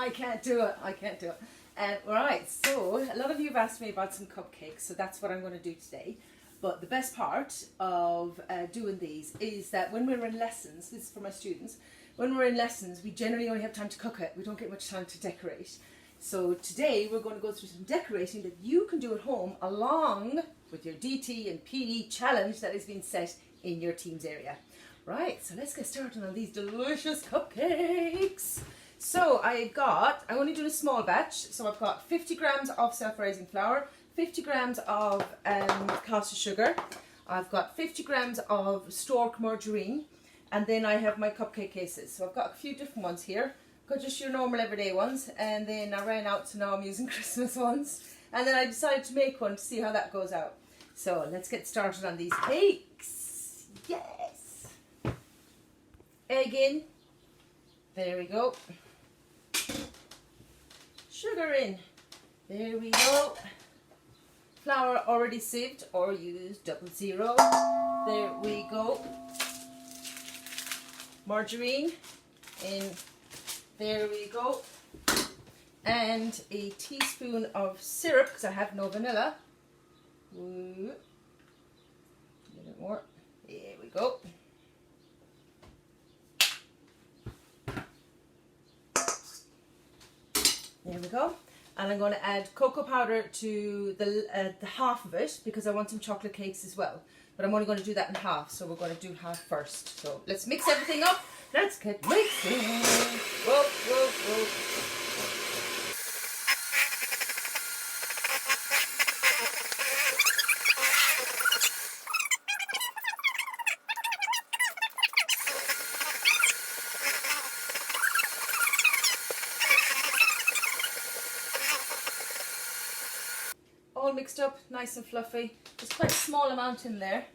I can't do it. I can't do it. Right, so a lot of you have asked me about some cupcakes, so that's what I'm going to do today. But the best part of doing these is that when we're in lessons, this is for my students, when we're in lessons, we generally only have time to cook it. We don't get much time to decorate. So today we're going to go through some decorating that you can do at home along with your DT and PE challenge that has been set in your team's area. Right, so let's get started on these delicious cupcakes. So I'm only doing a small batch, so I've got 50 grams of self-raising flour, 50 grams of caster sugar, I've got 50 grams of stork margarine, and then I have my cupcake cases. So I've got a few different ones here. Got just your normal everyday ones, and then I ran out, so now I'm using Christmas ones. And then I decided to make one to see how that goes out. So let's get started on these cakes. Yes! Egg in. There we go. Sugar in. There we go. Flour already sieved or used 00. There we go. Margarine in. There we go. And a teaspoon of syrup because I have no vanilla. Ooh. A little more. There we go. There we go. And I'm going to add cocoa powder to the half of it because I want some chocolate cakes as well. But I'm only going to do that in half, so we're going to do half first. So let's mix everything up. Let's get mixing. Whoa, whoa, whoa. All mixed up, nice and fluffy. There's quite a small amount in there.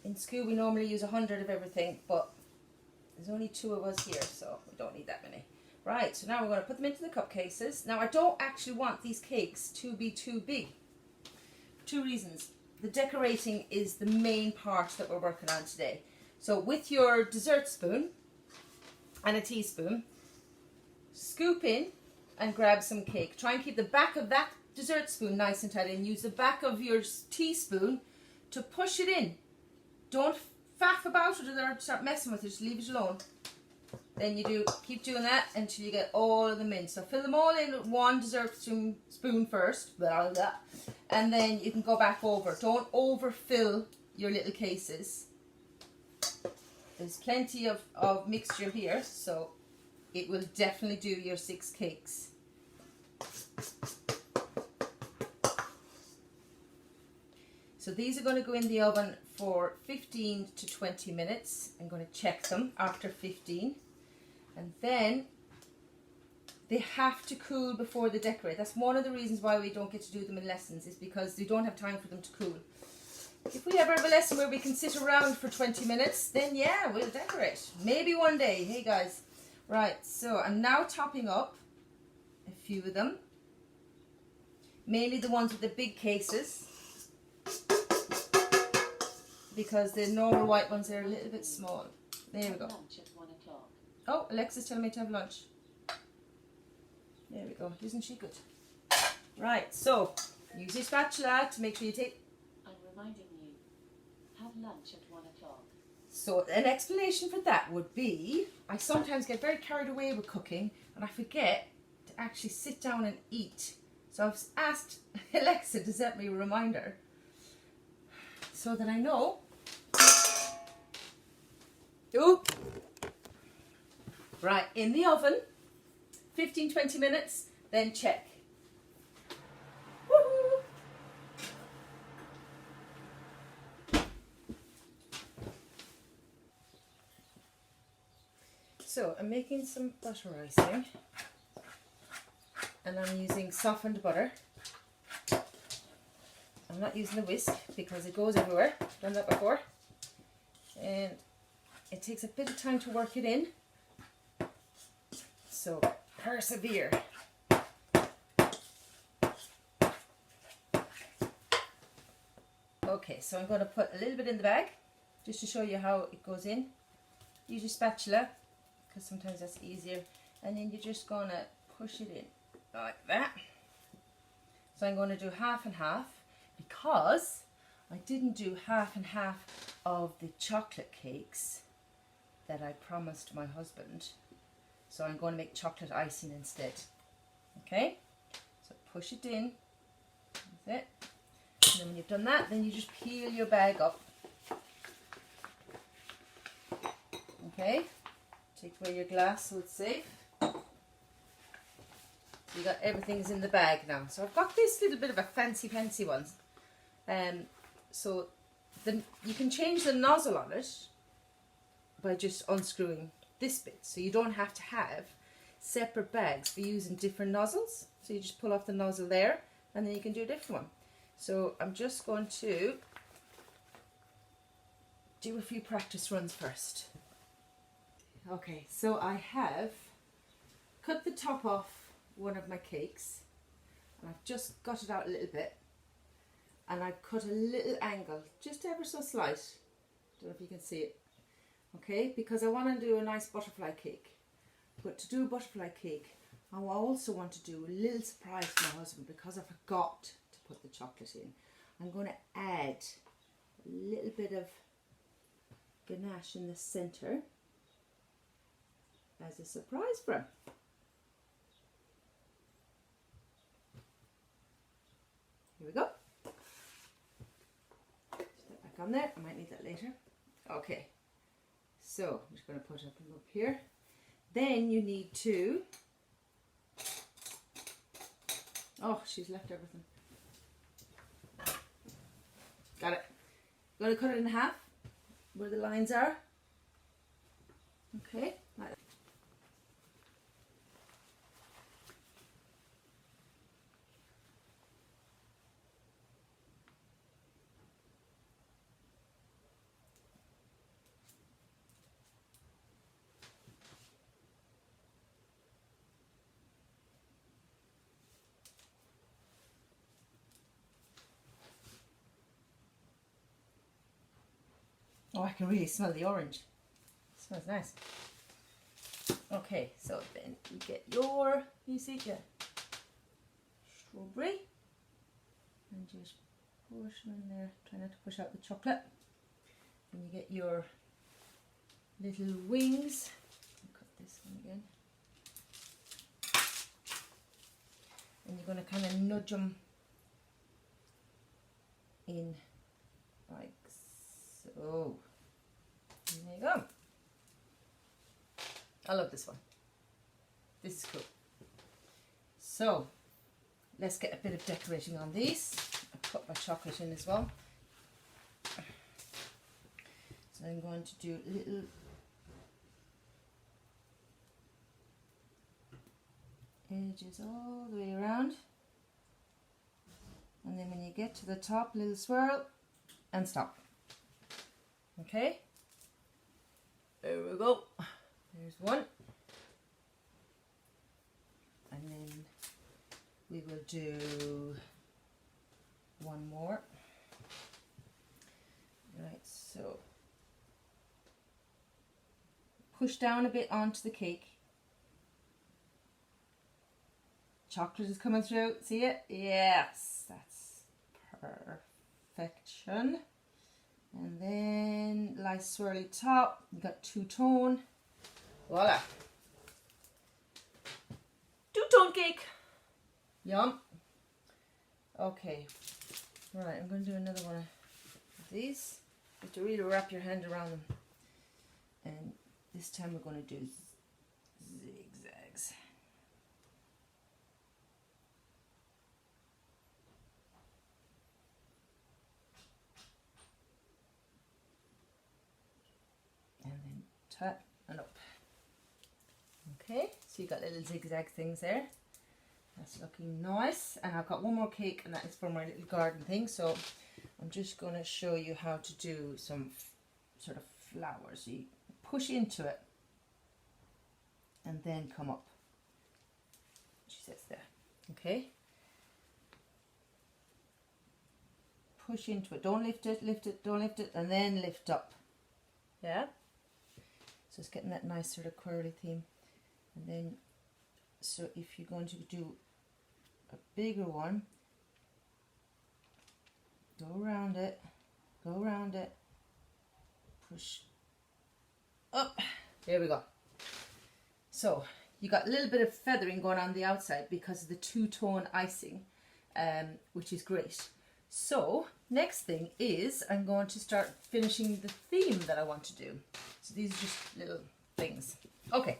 In school we normally use 100 of everything, but there's only 2 of us here, so we don't need that many. Right, so now we're going to put them into the cup cases. Now I don't actually want these cakes to be too big. 2 reasons. The decorating is the main part that we're working on today. So with your dessert spoon and a teaspoon, scoop in and grab some cake. Try and keep the back of that dessert spoon nice and tight and use the back of your teaspoon to push it in. Don't faff about it or start messing with it, just leave it alone. Then keep doing that until you get all of them in. So fill them all in with 1 dessert spoon first, blah, blah, and then you can go back over. Don't overfill your little cases. There's plenty of mixture here, so it will definitely do your 6 cakes. So these are going to go in the oven for 15 to 20 minutes. I'm going to check them after 15. And then they have to cool before they decorate. That's one of the reasons why we don't get to do them in lessons, is because we don't have time for them to cool. If we ever have a lesson where we can sit around for 20 minutes, then yeah, we'll decorate. Maybe one day. Hey guys. Right, so I'm now topping up a few of them. Mainly the ones with the big cases, because the normal white ones are a little bit small. There we go. Lunch at 1 o'clock. Oh, Alexa's telling me to have lunch. There we go. Isn't she good? Right, so use your spatula to make sure you take... I'm reminding you, have lunch at 1 o'clock. So an explanation for that would be, I sometimes get very carried away with cooking and I forget to actually sit down and eat. So I've asked Alexa to set me a reminder so that I know. Oop. Right, in the oven, 15-20 minutes, then check. Woohoo! So I'm making some butter icing, and I'm using softened butter. I'm not using the whisk because it goes everywhere. I've done that before. And it takes a bit of time to work it in. So persevere. Okay, so I'm going to put a little bit in the bag just to show you how it goes in. Use your spatula because sometimes that's easier. and then you're just going to push it in like that. So I'm going to do half and half because I didn't do half and half of the chocolate cakes that I promised my husband. So I'm going to make chocolate icing instead. Okay, so push it in. That's it. And then when you've done that, then you just peel your bag up. Okay, take away your glass so it's safe. So you got everything's in the bag now. So I've got this little bit of a fancy one. So then you can change the nozzle on it by just unscrewing this bit. So you don't have to have separate bags for using different nozzles. So you just pull off the nozzle there and then you can do a different one. So I'm just going to do a few practice runs first. Okay, so I have cut the top off one of my cakes and I've just got it out a little bit and I've cut a little angle, just ever so slight. Don't know if you can see it. Okay, because I want to do a nice butterfly cake. But to do a butterfly cake, I also want to do a little surprise for my husband because I forgot to put the chocolate in. I'm going to add a little bit of ganache in the centre as a surprise for him. Here we go. Put that back on there. I might need that later. Okay. So I'm just going to put it up here. Then you need to. Oh, she's left everything. Got it. I'm going to cut it in half where the lines are. Okay. Oh, I can really smell the orange. It smells nice. Okay, so then you get your, you see, your strawberry. And just push them in there. Try not to push out the chocolate. And you get your little wings. I'll cut this one again. And you're going to kind of nudge them in like so. There you go. I love this one. This is cool. So let's get a bit of decorating on these. I put my chocolate in as well. So I'm going to do little edges all the way around. And then when you get to the top, little swirl and stop. Okay, there we go. There's one. And then we will do one more. Right, so push down a bit onto the cake. Chocolate is coming through. See it? Yes, that's perfection. And then nice swirly top. You got two-tone. Voila. Two-tone cake. Yum. Okay. Right, I'm going to do another one of these. You have to really wrap your hand around them. And this time we're going to do zigzags. And then tap and up. Okay, so you got little zigzag things there. That's looking nice. And I've got one more cake, and that is for my little garden thing. So I'm just going to show you how to do some sort of flowers. So you push into it and then come up. She says there. Okay. Push into it. Don't lift it, lift it, don't lift it, and then lift up. Yeah? So it's getting that nice sort of curly theme. And then So if you're going to do a bigger one, go around it, push up. There we go. So you got a little bit of feathering going on the outside because of the two-tone icing, which is great. So next thing is I'm going to start finishing the theme that I want to do. So these are just little things. Okay,